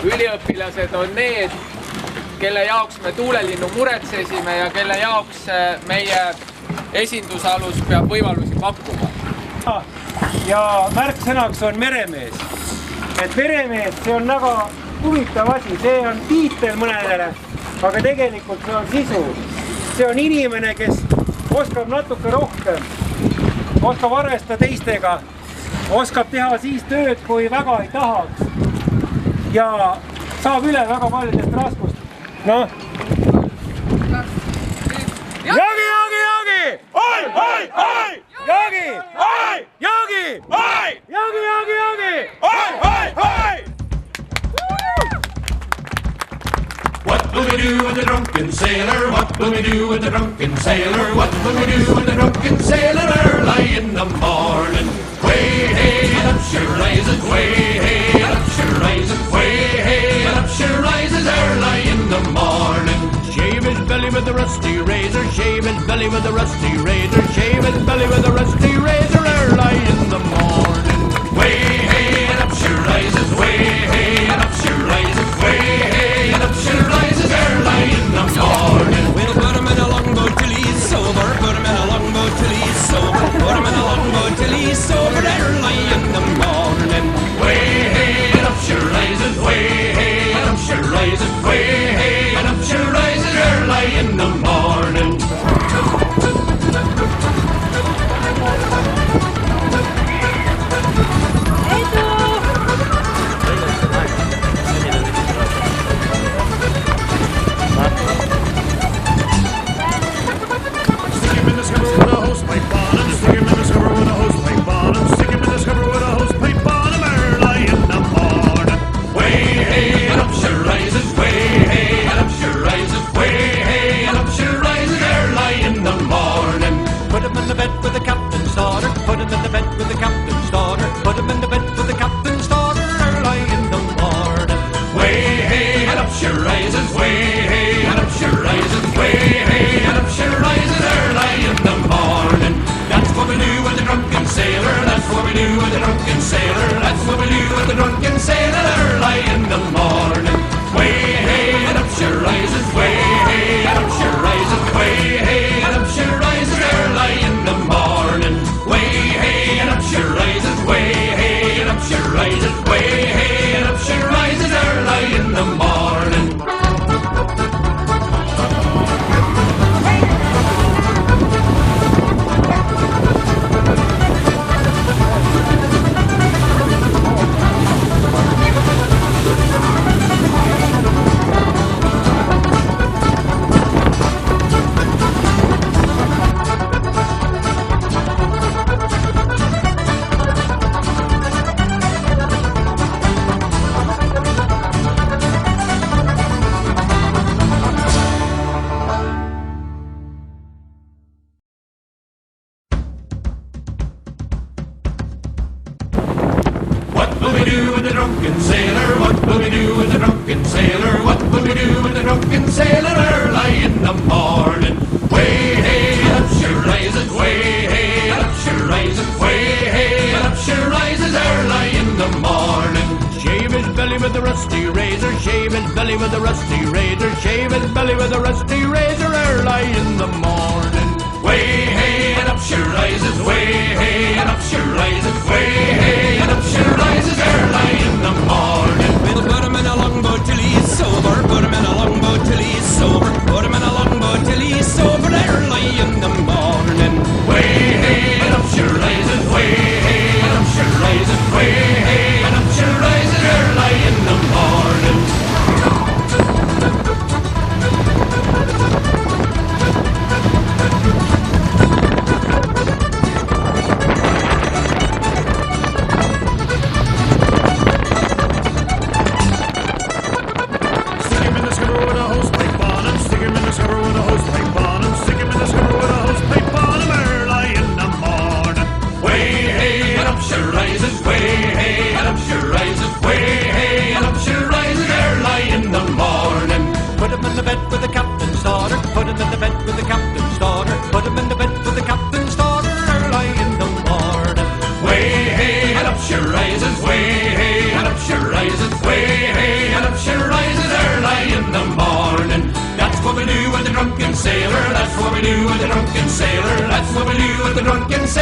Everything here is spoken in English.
üliõpilased on need, kelle jaoks me tuulelinnu muretsesime ja kelle jaoks meie esindusalus peab võimalusi pakkuma. Ja märksõnaks on meremees. Et meremees, see on väga huvitav asi, see on tiitel mõnedele, aga tegelikult see on sisu. See on inimene, kes oskab natuke rohkem, oskab arvestada teistega, oskab teha siis tööd, kui väga ei tahaks ja saab üle väga paljudest raskust. Noh. Jagi, jagi, jagi! Oi, oi, oi! Jagi! Oi! Jagi! Oi! Jagi, jagi, jagi! Oi, oi, oi! What will we do with the drunken sailor? What will we do with the drunken sailor? What will we do with the drunken sailor early in the morning? Way, hey, and up she rises, way, hey, and up she rises, way, hey, and up she rises early in the morning. Shave his belly with a rusty razor, shave his belly with a rusty razor, shave his belly with a rusty razor early in the morning. Way, hey, and up she rises, way, hey, and up she rises, way, hey, and up she rises early in the morning. We'll put him in a longboat till he's sober, put him in a longboat till he's sober, put him in a longboat till he's sober early in the morning. Way, hey, and up she rises, way, hey, and up she rises, way, hey, and up she rises early in the morning. drunken sailor. That's what we do with the drunken sailor.